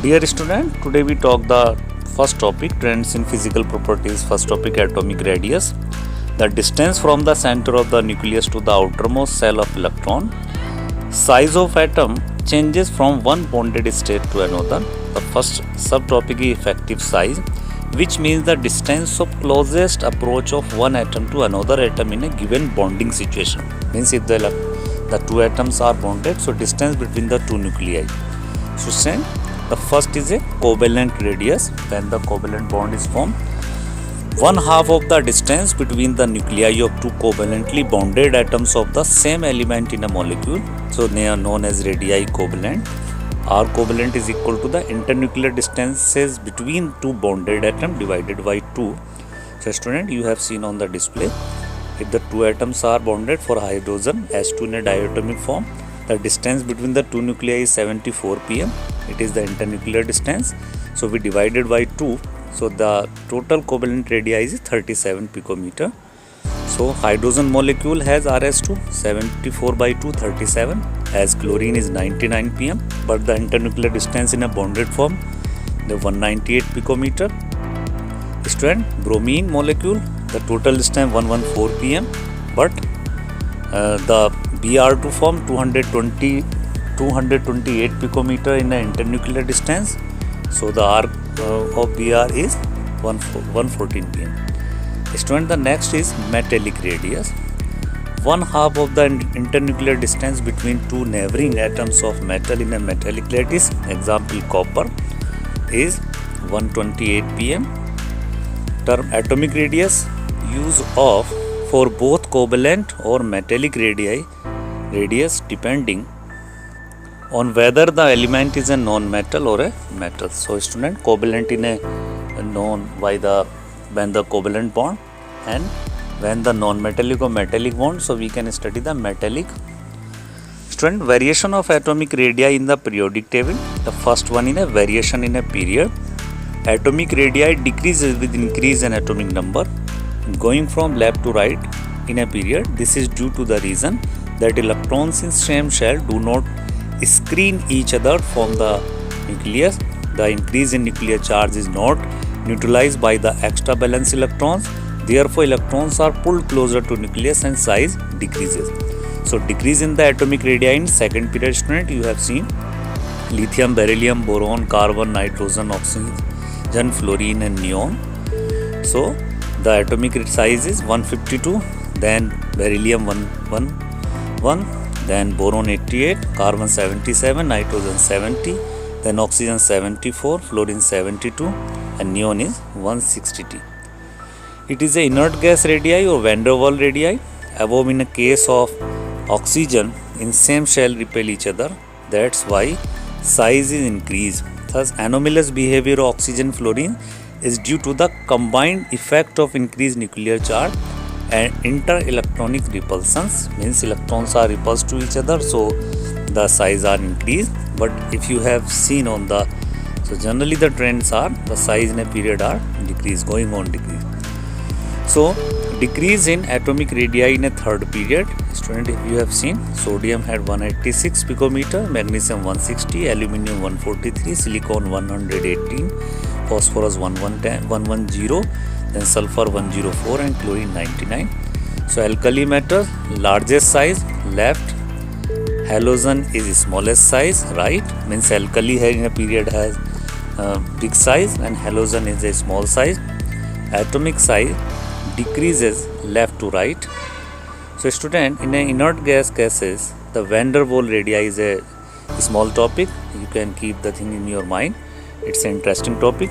Dear student, today we talk the first topic, trends in physical properties. First topic, atomic radius. The distance from the center of the nucleus to the outermost cell of electron. Size of atom changes from one bonded state to another. The first subtopic is effective size, which means the distance of closest approach of one atom to another atom in a given bonding situation. Means if the two atoms are bonded, so distance between the two nuclei. So same. The first is a covalent radius. When the covalent bond is formed, one half of the distance between the nuclei of two covalently bonded atoms of the same element in a molecule, so they are known as radii covalent. R covalent is equal to the internuclear distances between two bonded atoms divided by 2. So student, you have seen on the display, if the two atoms are bonded for hydrogen S2 in a diatomic form, the distance between the two nuclei is 74 pm. It is the internuclear distance. So we divided by 2. So the total covalent radii is 37 picometer. So hydrogen molecule has Rs2 74 by 2 37, as chlorine is 99 pm, but the internuclear distance in a bonded form the 198 picometer. Student, bromine molecule, the total distance 114 pm, but the Br2 form 228 picometer in the internuclear distance. So the R of Br is 114 pm. Student, the next is metallic radius. One half of the internuclear distance between two neighboring atoms of metal in a metallic lattice, example copper, is 128 pm. Term atomic radius, use of for both covalent or metallic radius depending on whether the element is a non-metal or a metal. So student, covalent in a known by the when the covalent bond, and when the non-metallic or metallic bond, so we can study the metallic. Student, variation of atomic radii in the periodic table. The first one in a variation in a period. Atomic radii decreases with increase in atomic number, going from left to right in a period. This is due to the reason that electrons in same shell do not screen each other from the nucleus. The increase in nuclear charge is not neutralized by the extra valence electrons. Therefore, electrons are pulled closer to nucleus and size decreases. So, decrease in the atomic radii in second period, student, you have seen lithium, beryllium, boron, carbon, nitrogen, oxygen, fluorine and neon. So, the atomic size is 152, then beryllium 111, then boron 88, carbon 77, nitrogen 70, then oxygen 74, fluorine 72, and neon is 160T. It is a inert gas radii or van der Waals radii. Above, in a case of oxygen in same shell repel each other. That's why size is increased. Thus, anomalous behavior of oxygen fluorine is due to the combined effect of increased nuclear charge and inter-electronic repulsions, means electrons are repulsed to each other, so the size are increased. But if you have seen on the, so generally the trends are the size in a period are decrease, going on decrease. So decrease in atomic radii in a third period. Student, if you have seen, sodium had 186 picometer, magnesium 160, aluminium 143, silicon 118, phosphorus 110, then sulfur 104 and chlorine 99. So alkali matter, largest size left, halogen is smallest size right, means alkali in a period has big size and halogen is a small size. Atomic size decreases left to right. So student, in a inert gas cases, the van der Waals radii is a small topic. You can keep the thing in your mind. It's an interesting topic.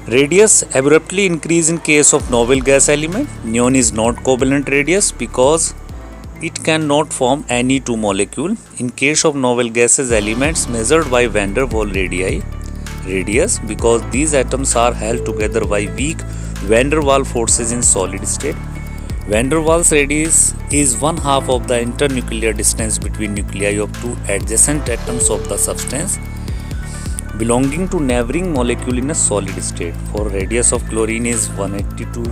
Radius abruptly increase in case of noble gas element. Neon is not covalent radius because it cannot form any two molecule. In case of noble gases elements measured by van der Waals radii radius, because these atoms are held together by weak van der Waals forces in solid state. Van der Waals radius is one half of the internuclear distance between nuclei of two adjacent atoms of the substance belonging to neighboring molecule in a solid state. For radius of chlorine is 182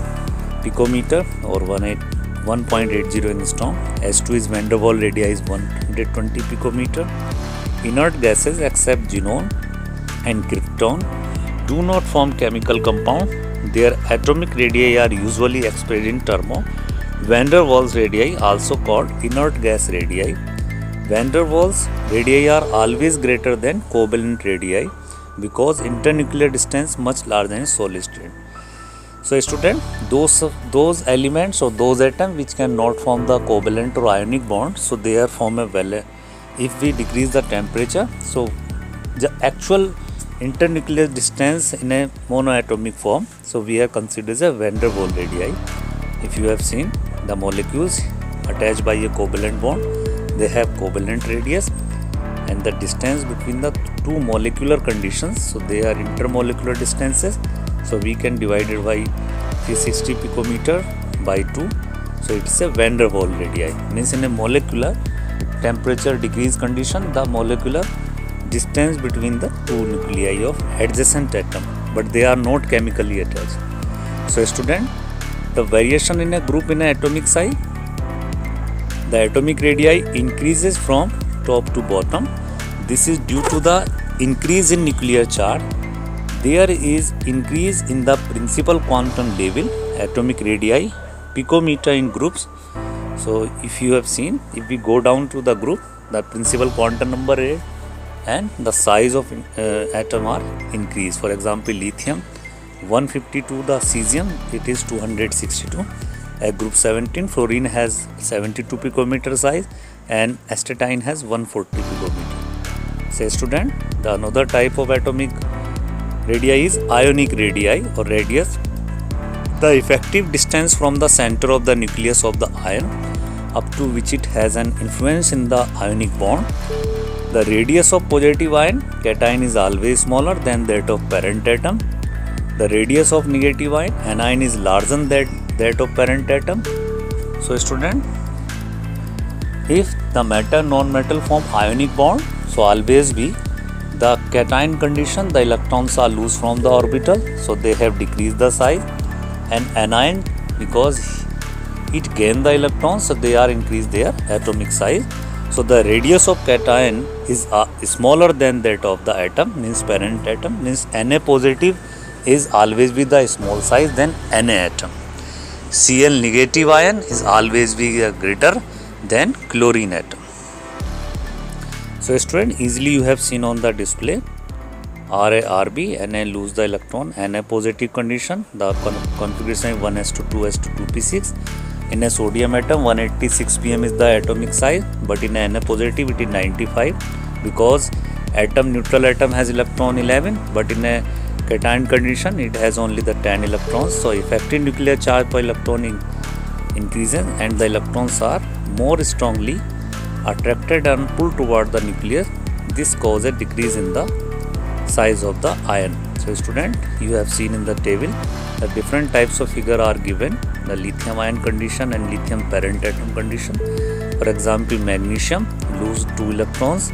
picometer or 1.80 angstrom. S2 is van der Waals radii is 120 picometer. Inert gases except xenon and krypton do not form chemical compound. Their atomic radii are usually expressed in terms of van der Waals radii, also called inert gas radii. Van der Waals radii are always greater than covalent radii because internuclear distance much larger than solid state. So student, those elements or those atoms which cannot form the covalent or ionic bond, so they are form a if we decrease the temperature, so the actual internuclear distance in a monoatomic form, so we have considered as a van der Waals radii. If you have seen the molecules attached by a covalent bond, they have covalent radius, and the distance between the two molecular conditions, so they are intermolecular distances, so we can divide it by 360 picometer by 2, so it's a van der Waals radii. Means in a molecular temperature decrease condition, the molecular distance between the two nuclei of adjacent atom, but they are not chemically attached. So student, the variation in a group in an atomic size, the atomic radii increases from top to bottom. This is due to the increase in nuclear charge. There is increase in the principal quantum level, atomic radii, picometer in groups. So if you have seen, if we go down to the group, the principal quantum number is and the size of atom are increased. For example, lithium 152, the cesium it is 262. Group 17, fluorine has 72 picometer size and astatine has 140 picometer. Say student, the another type of atomic radii is ionic radii or radius. The effective distance from the center of the nucleus of the ion up to which it has an influence in the ionic bond. The radius of positive ion, cation, is always smaller than that of parent atom. The radius of negative ion, anion, is larger than that of parent atom. So student, if the metal non-metal form ionic bond, so always be the cation condition, the electrons are loose from the orbital, so they have decreased the size, and anion, because it gain the electrons, so they are increased their atomic size. So the radius of cation is smaller than that of the atom, means parent atom, means Na positive is always be the small size than Na atom. Cl negative ion is always be greater than chlorine atom. So student, easily you have seen on the display Ra Rb, Na lose the electron, Na positive condition, the configuration is 1s2 2p6. In a sodium atom 186 pm is the atomic size, but in a Na positive it is 95 because atom neutral atom has electron 11, but in a cation condition it has only the 10 electrons. So effective nuclear charge per electron increases and the electrons are more strongly attracted and pulled toward the nucleus. This causes a decrease in the size of the ion. So student, you have seen in the table the different types of figure are given, the lithium ion condition and lithium parent atom condition. For example, magnesium lose 2 electrons,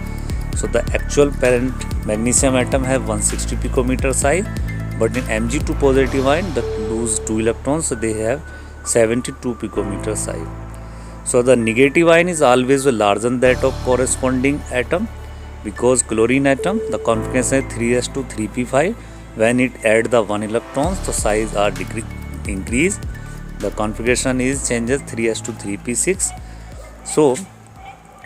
so the actual parent magnesium atom have 160 picometer size, but in Mg2 positive ion that lose 2 electrons, so they have 72 picometer size. So the negative ion is always larger than that of corresponding atom, because chlorine atom the configuration is 3s to 3p5. When it add the 1 electrons, the size are increase. The configuration is changes 3s to 3p6. So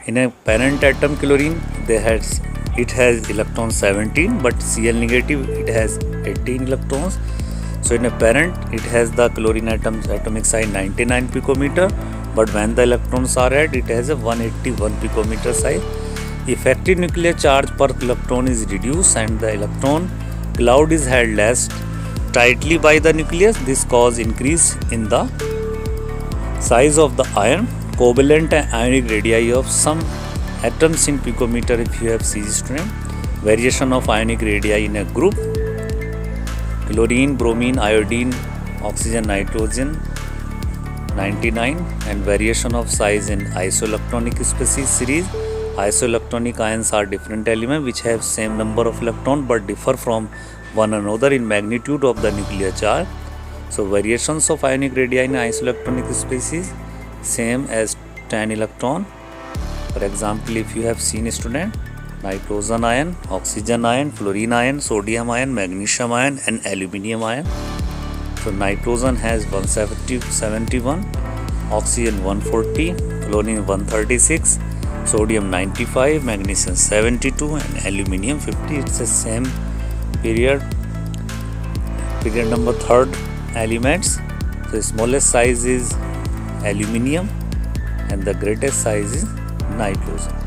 in a parent atom chlorine it has electron 17, but Cl negative it has 18 electrons. So in a parent it has the chlorine atom's atomic size 99 picometer, but when the electrons are added it has a 181 picometer size. Effective nuclear charge per electron is reduced and the electron cloud is held less tightly by the nucleus. This cause increase in the size of the ion. Covalent and ionic radii of some atoms in picometer, if you have seen student. Variation of ionic radii in a group: chlorine, bromine, iodine, oxygen, nitrogen 99, and variation of size in isoelectronic species series. Isoelectronic ions are different elements which have same number of electrons but differ from one another in magnitude of the nuclear charge. So variations of ionic radii in isoelectronic species same as 10 electron. For example, if you have seen student, nitrogen ion, oxygen ion, fluorine ion, sodium ion, magnesium ion and aluminium ion. So nitrogen has 171, oxygen 140, fluorine 136, sodium 95, magnesium 72 and aluminium 50. It's the same period. Period number third, elements. So the smallest size is aluminium and the greatest size is nitrogen.